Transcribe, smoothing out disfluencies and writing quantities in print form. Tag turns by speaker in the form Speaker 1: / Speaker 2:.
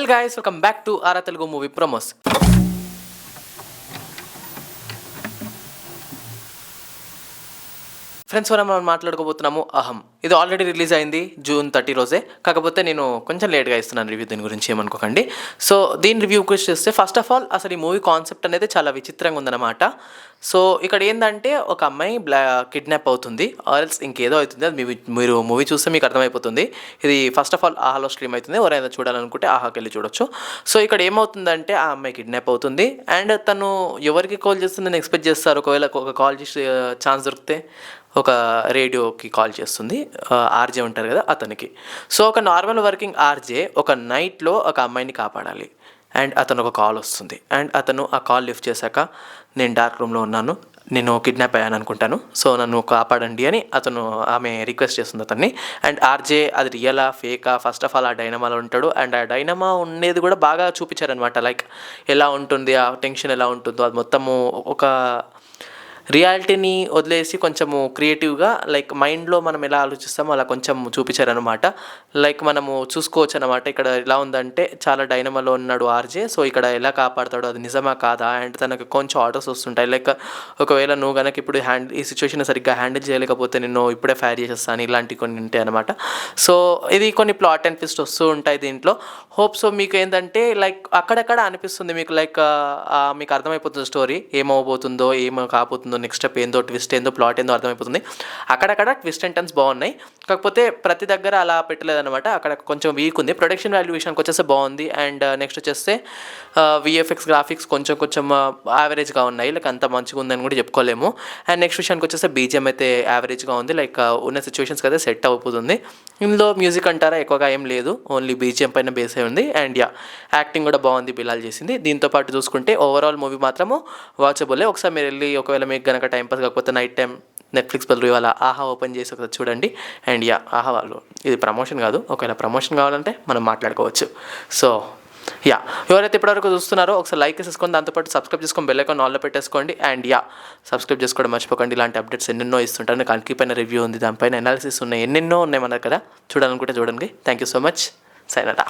Speaker 1: guys, welcome back to Ara Telugu Movie Promos. Friends మనం మాట్లాడుకోబోతున్నాము అహం. ఇది ఆల్రెడీ రిలీజ్ అయింది June 30 రోజే. కాకపోతే నేను కొంచెం లేట్గా ఇస్తున్నాను రివ్యూ, దీని గురించి ఏమనుకోకండి. సో దీని రివ్యూ చేస్తే ఫస్ట్ ఆఫ్ ఆల్ అసలు ఈ మూవీ కాన్సెప్ట్ అనేది చాలా విచిత్రంగా ఉందన్నమాట. సో ఇక్కడ ఏంటంటే ఒక అమ్మాయి కిడ్నాప్ అవుతుంది, ఆర్ఎల్స్ ఇంకేదో అవుతుంది. అది మీరు మూవీ చూస్తే మీకు అర్థమైపోతుంది. ఇది ఫస్ట్ ఆఫ్ ఆల్ ఆహాలో స్ట్రీమ్ అవుతుంది. ఎవరైనా చూడాలనుకుంటే ఆహాకి వెళ్ళి చూడొచ్చు. సో ఇక్కడ ఏమవుతుందంటే ఆ అమ్మాయి కిడ్నాప్ అవుతుంది అండ్ తను ఎవరికి కాల్ చేస్తుందని ఎక్స్పెక్ట్ చేస్తారు. ఒకవేళ ఒక కాల్ చేసి ఛాన్స్ దొరికితే ఒక రేడియోకి కాల్ చేస్తుంది, ఆర్జే ఉంటారు కదా అతనికి. సో ఒక నార్మల్ వర్కింగ్ ఆర్జే ఒక నైట్లో ఒక అమ్మాయిని కాపాడాలి అండ్ అతను ఒక కాల్ వస్తుంది అండ్ అతను ఆ కాల్ లిఫ్ట్ చేశాక నేను డార్క్ రూమ్లో ఉన్నాను, నేను కిడ్నాప్ అయ్యాను అనుకుంటాను, సో నన్ను కాపాడండి అని ఆమె రిక్వెస్ట్ చేస్తుంది అతన్ని. అండ్ ఆర్జే అది రియలా ఫేకా, ఫస్ట్ ఆఫ్ ఆల్ ఆ డైనమాలో ఉంటాడు అండ్ ఆ డైనమా ఉండేది కూడా బాగా చూపించారనమాట. లైక్ ఎలా ఉంటుంది, ఆ టెన్షన్ ఎలా ఉంటుందో అది మొత్తము ఒక రియాలిటీని వదిలేసి కొంచెము క్రియేటివ్గా లైక్ మైండ్లో మనం ఎలా ఆలోచిస్తామో అలా కొంచెం చూపించారనమాట. లైక్ మనము చూసుకోవచ్చు అనమాట. ఇక్కడ ఎలా ఉందంటే చాలా డైనమాలో ఉన్నాడు ఆర్జే, సో ఇక్కడ ఎలా కాపాడతాడు, అది నిజమా కాదా అండ్ తనకు కొంచెం ఆర్డర్స్ వస్తుంటాయి. లైక్ ఒకవేళ నువ్వు కనుక ఇప్పుడు ఈ సిచ్యువేషన్ సరిగ్గా హ్యాండిల్ చేయలేకపోతే నేను ఇప్పుడే ఫైర్ చేసేస్తాను, ఇలాంటివి కొన్ని ఉంటాయి అనమాట. సో ఇది కొన్ని ప్లాట్ అండ్ ట్విస్ట్ వస్తూ ఉంటాయి దీంట్లో. హోప్ సో మీకు ఏంటంటే లైక్ అక్కడక్కడ అనిపిస్తుంది మీకు, లైక్ మీకు అర్థమైపోతుంది స్టోరీ ఏమవబోతుందో, ఏమో కాబోతుందో, నెక్స్ట్ స్టెప్ ఏందో, ట్విస్ట్ ఏందో, ప్లాట్ ఏందో అర్థమైపోతుంది. అక్కడక్కడ ట్విస్ట్ అండ్ టర్న్స్ బాగున్నాయి, కాకపోతే ప్రతి దగ్గర అలా పెట్టలేదన్నమాట. అక్కడ కొంచెం వీక్ ఉంది. ప్రొడక్షన్ వాల్యూ విషయానికి వచ్చేస్తే బాగుంది అండ్ నెక్స్ట్ వచ్చేస్తే విఎఫ్ఎక్స్ గ్రాఫిక్స్ కొంచెం యావరేజ్గా ఉన్నాయి, లైక్ అంత మంచిగా ఉందని కూడా చెప్పుకోలేము. అండ్ నెక్స్ట్ విషయానికి వచ్చేస్తే బీజిఎం అయితే యావరేజ్గా ఉంది, లైక్ ఉన్న సిచ్యువేషన్స్కి అయితే సెట్ అయిపోతుంది. ఇందులో మ్యూజిక్ అంటారా ఎక్కువగా ఏం లేదు, ఓన్లీ బీజిఎం పైన బేస్ అయి ఉంది. అండ్ యాక్టింగ్ కూడా బాగుంది, బిలాల్ చేసింది. దీంతో పాటు చూసుకుంటే ఓవరాల్ మూవీ మాత్రము వాచబుల్లే. ఒకసారి మీరు వెళ్ళి ఒకవేళ మీకు కనుక టైంపాస్ కాకపోతే నైట్ టైం నెట్ఫ్లిక్స్ బదులు ఇవాళ ఆహా ఓపెన్ చేసి ఒకసారి చూడండి. అండ్ ఆహా వాళ్ళు ఇది ప్రమోషన్ కాదు, ఒకవేళ ప్రమోషన్ కావాలంటే మనం మాట్లాడుకోవచ్చు. సో ఎవరైతే ఇప్పటివరకు చూస్తున్నారో ఒకసారి లైక్ వేసేసుకొని దాంతోపాటు సబ్స్క్రైబ్ చేసుకొని బెల్ ఐకాన్ ఆన్లో పెట్టేసుకోండి. అండ్ సబ్స్క్రైబ్ చేసుకోవడం మర్చిపోకండి. ఇలాంటి అప్డేట్స్ ఎన్నెన్నో ఇస్తుంటాను. కల్కి పైన రివ్యూ ఉంది, దానిపైన అనాలిసిస్ ఉన్నాయి, ఎన్నెన్నో ఉన్నాయి మన దగ్గర. చూడాలనుకుంటే చూడండి. Thank you so much. సైనటా.